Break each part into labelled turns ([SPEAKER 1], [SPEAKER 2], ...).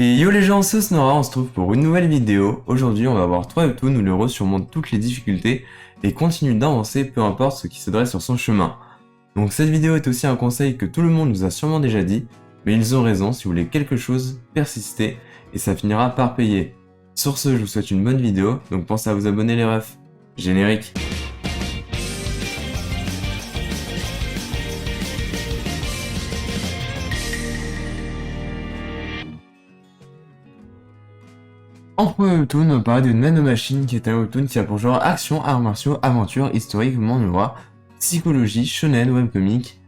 [SPEAKER 1] Et yo les gens, c'est Snora, on se trouve pour une nouvelle vidéo. Aujourd'hui, on va voir 3 webtoons où le héros surmonte toutes les difficultés et continue d'avancer peu importe ce qui se dresse sur son chemin. Donc cette vidéo est aussi un conseil que tout le monde nous a sûrement déjà dit, mais ils ont raison, si vous voulez quelque chose, persistez et ça finira par payer. Sur ce, je vous souhaite une bonne vidéo, donc pensez à vous abonner les refs. Générique. En premier webtoon, on parlait de Nanomachine, qui est un webtoon qui a pour genre action, arts martiaux, aventure, historique, manhwa, psychologie, shonen, webcomic.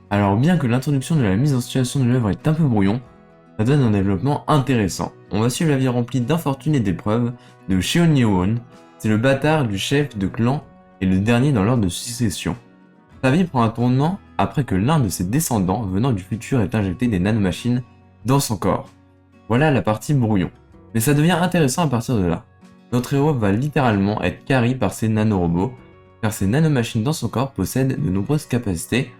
[SPEAKER 1] Alors bien que l'introduction de la mise en situation de l'œuvre est un peu brouillon, ça donne un développement intéressant. On va suivre la vie remplie d'infortunes et d'épreuves de Cheon Yeo-won. C'est le bâtard du chef de clan et le dernier dans l'ordre de succession. Sa vie prend un tournant après que l'un de ses descendants venant du futur ait injecté des nanomachines dans son corps. Voilà la partie brouillon. Mais ça devient intéressant à partir de là. Notre héros va littéralement être carry par ses nanorobots, car ces nanomachines dans son corps possèdent de nombreuses capacités,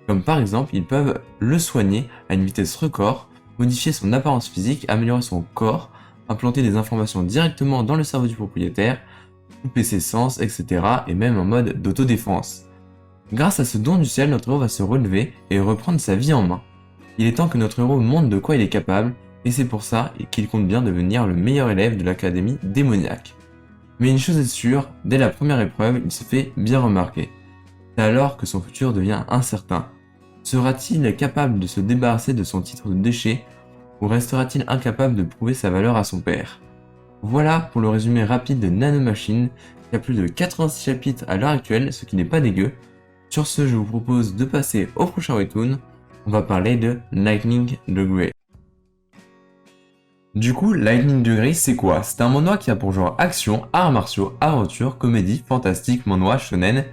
[SPEAKER 1] comme par exemple ils peuvent le soigner à une vitesse record, modifier son apparence physique, améliorer son corps, implanter des informations directement dans le cerveau du propriétaire, couper ses sens, etc. et même en mode d'autodéfense. Grâce à ce don du ciel, notre héros va se relever et reprendre sa vie en main. Il est temps que notre héros montre de quoi il est capable, et c'est pour ça qu'il compte bien devenir le meilleur élève de l'académie démoniaque. Mais une chose est sûre, dès la première épreuve, il se fait bien remarquer. C'est alors que son futur devient incertain. Sera-t-il capable de se débarrasser de son titre de déchet, ou restera-t-il incapable de prouver sa valeur à son père? Voilà pour le résumé rapide de Nanomachine, qui a plus de 86 chapitres à l'heure actuelle, ce qui n'est pas dégueu. Sur ce, je vous propose de passer au prochain webtoon. On va parler de Lightning Degree. Du coup, Lightning Degree, c'est quoi? C'est un manhwa qui a pour genre action, arts martiaux, aventure, comédie, fantastique, manhwa, shonen,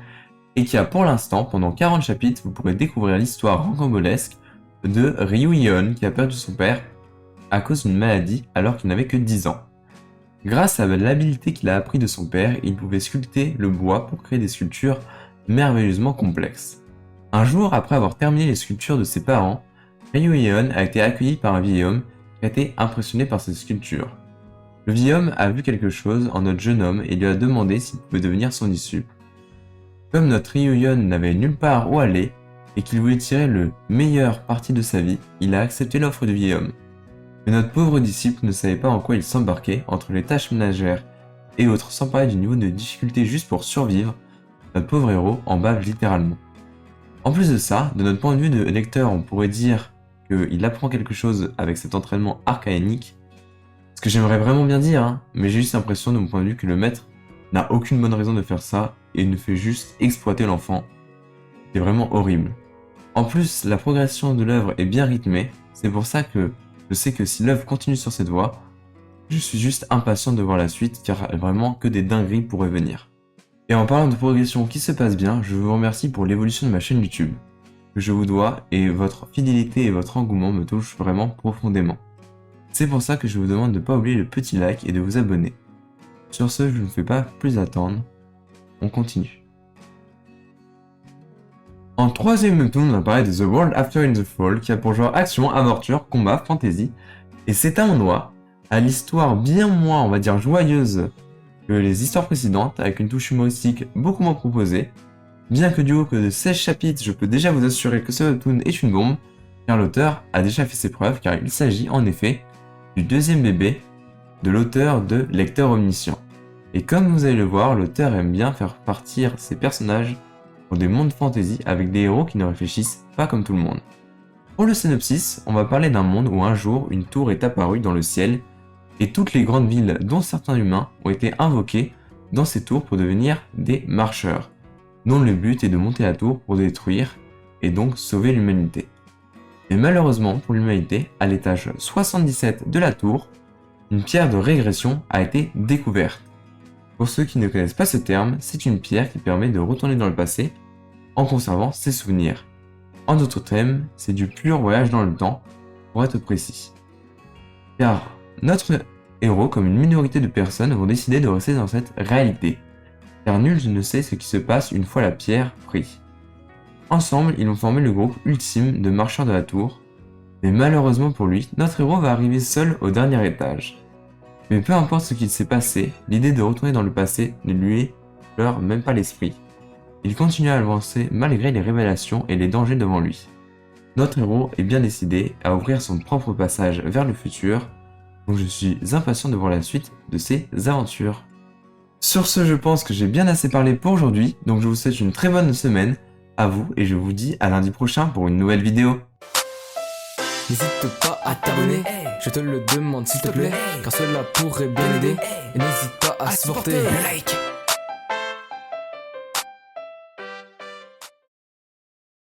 [SPEAKER 1] et qui a pour l'instant, pendant 40 chapitres, vous pourrez découvrir l'histoire rocambolesque de Ryu Yeon qui a perdu son père à cause d'une maladie alors qu'il n'avait que 10 ans. Grâce à l'habileté qu'il a appris de son père, il pouvait sculpter le bois pour créer des sculptures merveilleusement complexes. Un jour, après avoir terminé les sculptures de ses parents, Ryu Yeon a été accueilli par un vieil homme qui a été impressionné par ses sculptures. Le vieil homme a vu quelque chose en notre jeune homme et lui a demandé s'il pouvait devenir son disciple. Comme notre Ryu Yeon n'avait nulle part où aller et qu'il voulait tirer le meilleur parti de sa vie, il a accepté l'offre du vieil homme. Mais notre pauvre disciple ne savait pas en quoi il s'embarquait entre les tâches ménagères et autres, sans parler du niveau de difficulté juste pour survivre. Notre pauvre héros en bave littéralement. En plus de ça, de notre point de vue de lecteur, on pourrait dire qu'il apprend quelque chose avec cet entraînement archaïque. Ce que j'aimerais vraiment bien dire, hein, mais j'ai juste l'impression de mon point de vue que le maître n'a aucune bonne raison de faire ça et ne fait juste exploiter l'enfant. C'est vraiment horrible. En plus, la progression de l'œuvre est bien rythmée, c'est pour ça que je sais que si l'œuvre continue sur cette voie, je suis juste impatient de voir la suite car vraiment que des dingueries pourraient venir. Et en parlant de progression qui se passe bien, je vous remercie pour l'évolution de ma chaîne YouTube, que je vous dois, et votre fidélité et votre engouement me touchent vraiment profondément. C'est pour ça que je vous demande de ne pas oublier le petit like et de vous abonner. Sur ce, je ne vous fais pas plus attendre, on continue. En troisième webtoon, on va parler de The World After in the Fall, qui a pour genre action, aventure, combat, fantasy, et c'est un manhwa à l'histoire bien moins, on va dire, joyeuse que les histoires précédentes, avec une touche humoristique beaucoup moins proposée. Bien que du haut que de 16 chapitres, je peux déjà vous assurer que ce webtoon est une bombe, car l'auteur a déjà fait ses preuves, car il s'agit en effet du deuxième bébé de l'auteur de Lecteur Omniscient. Et comme vous allez le voir, l'auteur aime bien faire partir ses personnages pour des mondes fantasy avec des héros qui ne réfléchissent pas comme tout le monde. Pour le synopsis, on va parler d'un monde où un jour, une tour est apparue dans le ciel et toutes les grandes villes, dont certains humains, ont été invoquées dans ces tours pour devenir des marcheurs, dont le but est de monter la tour pour détruire et donc sauver l'humanité. Mais malheureusement pour l'humanité, à l'étage 77 de la tour, une pierre de régression a été découverte. Pour ceux qui ne connaissent pas ce terme, c'est une pierre qui permet de retourner dans le passé en conservant ses souvenirs. En d'autres termes, c'est du pur voyage dans le temps, pour être précis. Car notre héros, comme une minorité de personnes, vont décider de rester dans cette réalité, car nul ne sait ce qui se passe une fois la pierre prise. Ensemble, ils vont former le groupe ultime de marcheurs de la tour, Mais malheureusement pour lui, notre héros va arriver seul au dernier étage. Mais peu importe ce qu'il s'est passé, l'idée de retourner dans le passé ne lui pleure même pas l'esprit. Il continue à avancer malgré les révélations et les dangers devant lui. Notre héros est bien décidé à ouvrir son propre passage vers le futur, donc je suis impatient de voir la suite de ses aventures. Sur ce, je pense que j'ai bien assez parlé pour aujourd'hui, donc je vous souhaite une très bonne semaine à vous et je vous dis à lundi prochain pour une nouvelle vidéo.
[SPEAKER 2] N'hésite pas à t'abonner, je te le demande s'il te plaît, car cela pourrait bien aider. Et n'hésite pas à supporter. Le like.